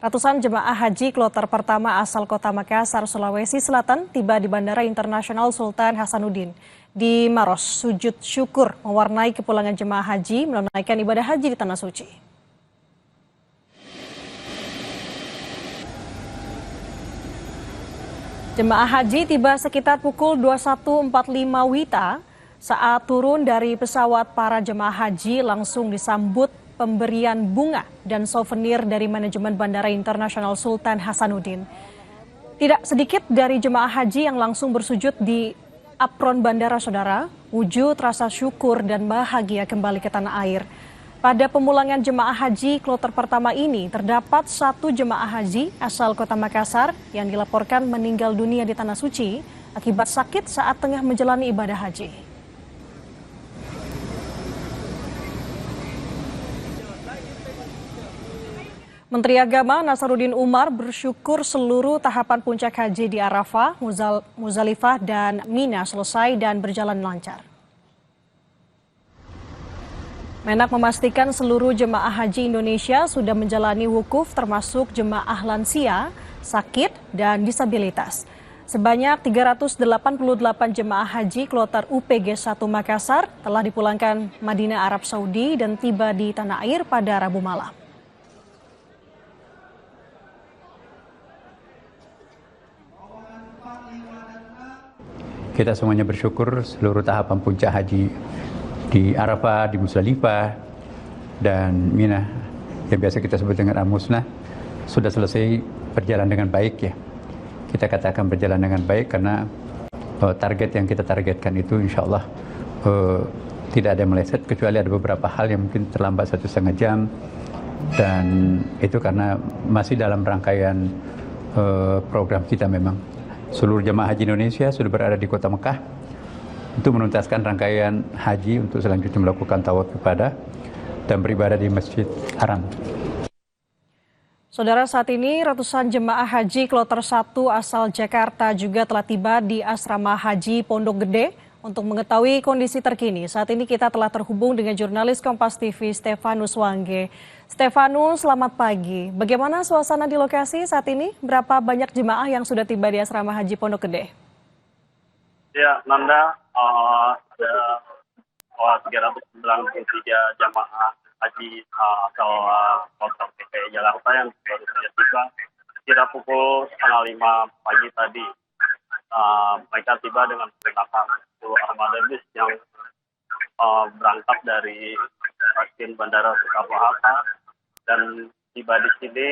Ratusan jemaah haji kloter pertama asal kota Makassar, Sulawesi Selatan tiba di Bandara Internasional Sultan Hasanuddin. Di Maros, sujud syukur mewarnai kepulangan jemaah haji menunaikan ibadah haji di Tanah Suci. Jemaah haji tiba sekitar pukul 21.45 WITA. Saat turun dari pesawat, para jemaah haji langsung disambut pemberian bunga dan souvenir dari manajemen Bandara Internasional Sultan Hasanuddin. Tidak sedikit dari jemaah haji yang langsung bersujud di apron bandara, saudara. Wujud rasa syukur dan bahagia kembali ke tanah air. Pada pemulangan jemaah haji kloter pertama ini, terdapat satu jemaah haji asal kota Makassar yang dilaporkan meninggal dunia di Tanah Suci akibat sakit saat tengah menjalani ibadah haji. Menteri Agama Nasaruddin Umar bersyukur seluruh tahapan puncak haji di Arafah, Muzdalifah, dan Mina selesai dan berjalan lancar. Menak memastikan seluruh jemaah haji Indonesia sudah menjalani wukuf termasuk jemaah lansia, sakit, dan disabilitas. Sebanyak 388 jemaah haji kloter UPG 1 Makassar telah dipulangkan Madinah Arab Saudi dan tiba di tanah air pada Rabu malam. Kita semuanya bersyukur seluruh tahapan puncak haji di Arafah, di Muzdalifah, dan Mina yang biasa kita sebut dengan Al-Musnah sudah selesai berjalan dengan baik ya. Kita katakan berjalan dengan baik karena target yang kita targetkan itu insya Allah tidak ada yang meleset, kecuali ada beberapa hal yang mungkin terlambat 1,5 jam, dan itu karena masih dalam rangkaian program kita. Memang seluruh jemaah haji Indonesia sudah berada di kota Mekah untuk menuntaskan rangkaian haji untuk selanjutnya melakukan tawaf ibadah dan beribadah di Masjid Haram. Saudara, saat ini ratusan jemaah haji kloter 1 asal Jakarta juga telah tiba di Asrama Haji Pondok Gede. Untuk mengetahui kondisi terkini, saat ini kita telah terhubung dengan jurnalis Kompas TV Stefanus Wangge. Stefanus, selamat pagi. Bagaimana suasana di lokasi saat ini? Berapa banyak jemaah yang sudah tiba di Asrama Haji Pondok Gede? Ya, Nanda, ada 393 jamaah haji asal kota DKI Jakarta yang baru saja tiba kira pukul 4:30 pagi tadi. Mereka tiba dengan menggunakan 10 armada bus yang berangkat dari stasiun Bandara Soekarno-Hatta dan tiba di sini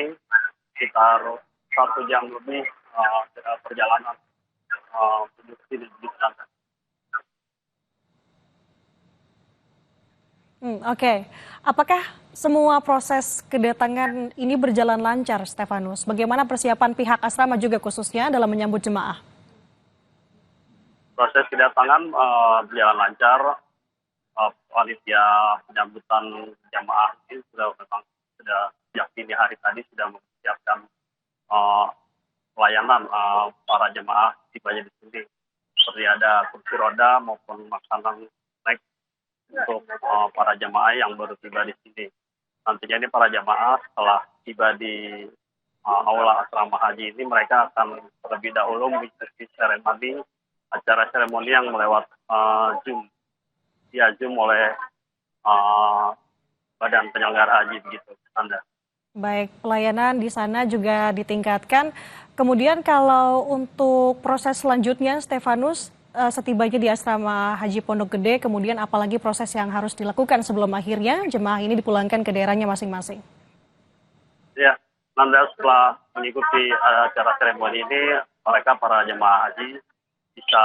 sekitar 1 jam lebih perjalanan menuju sini di sana. Oke. Apakah semua proses kedatangan ini berjalan lancar, Stefanus? Bagaimana persiapan pihak asrama juga khususnya dalam menyambut jemaah? Proses kedatangan berjalan lancar. Panitia penyambutan jamaah ini sudah sejak dini hari tadi sudah mempersiapkan pelayanan para jemaah tibanya di sini, seperti ada kursi roda maupun makanan naik untuk para jemaah yang baru tiba di sini. Nantinya ini para jemaah setelah tiba di aula asrama haji ini, mereka akan terlebih dahulu mengikuti acara seremoni yang melewat Zoom oleh Badan Penyelenggara Haji begitu, Anda. Baik, pelayanan di sana juga ditingkatkan. Kemudian kalau untuk proses selanjutnya, Stefanus, setibanya di Asrama Haji Pondok Gede, kemudian apalagi proses yang harus dilakukan sebelum akhirnya jemaah ini dipulangkan ke daerahnya masing-masing? Ya, Nanda, setelah mengikuti acara seremoni ini, mereka para jemaah haji bisa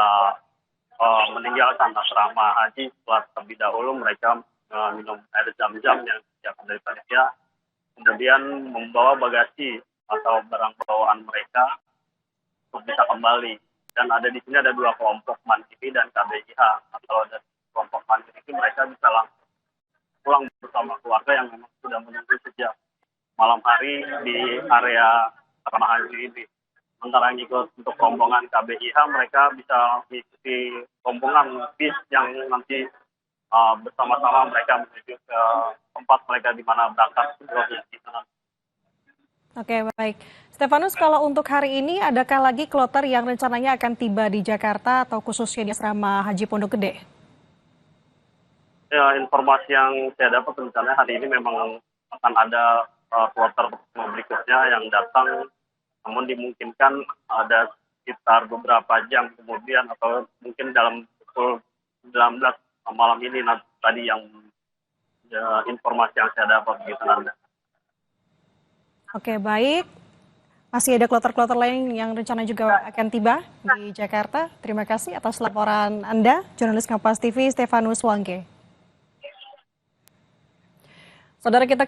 meninggalkan asrama haji setelah terlebih dahulu mereka minum air zam-zam yang disediakan dari panitia, kemudian membawa bagasi atau barang bawaan mereka untuk bisa kembali. Dan ada di sini ada 2 kelompok mandiri dan KBIH. Kalau dari kelompok mandiri itu mereka bisa langsung pulang bersama keluarga yang memang sudah menunggu sejak malam hari di area asrama haji ini. Sementara yang ikut untuk rombongan KBIH, mereka bisa mengikuti rombongan bis yang nanti bersama-sama mereka menuju ke tempat mereka di mana berangkat. Oke, baik. Stefanus, kalau untuk hari ini adakah lagi kloter yang rencananya akan tiba di Jakarta atau khususnya di asrama Haji Pondok Gede? Ya, informasi yang saya dapat rencananya hari ini memang akan ada kloter berikutnya yang datang, namun dimungkinkan ada sekitar beberapa jam kemudian atau mungkin dalam pukul 19 malam ini tadi yang informasi yang saya dapat begitu Nanda. Oke, baik. Masih ada kloter-kloter lain yang rencana juga akan tiba di Jakarta. Terima kasih atas laporan Anda, jurnalis Kompas TV Stefanus Wangge. Saudara kita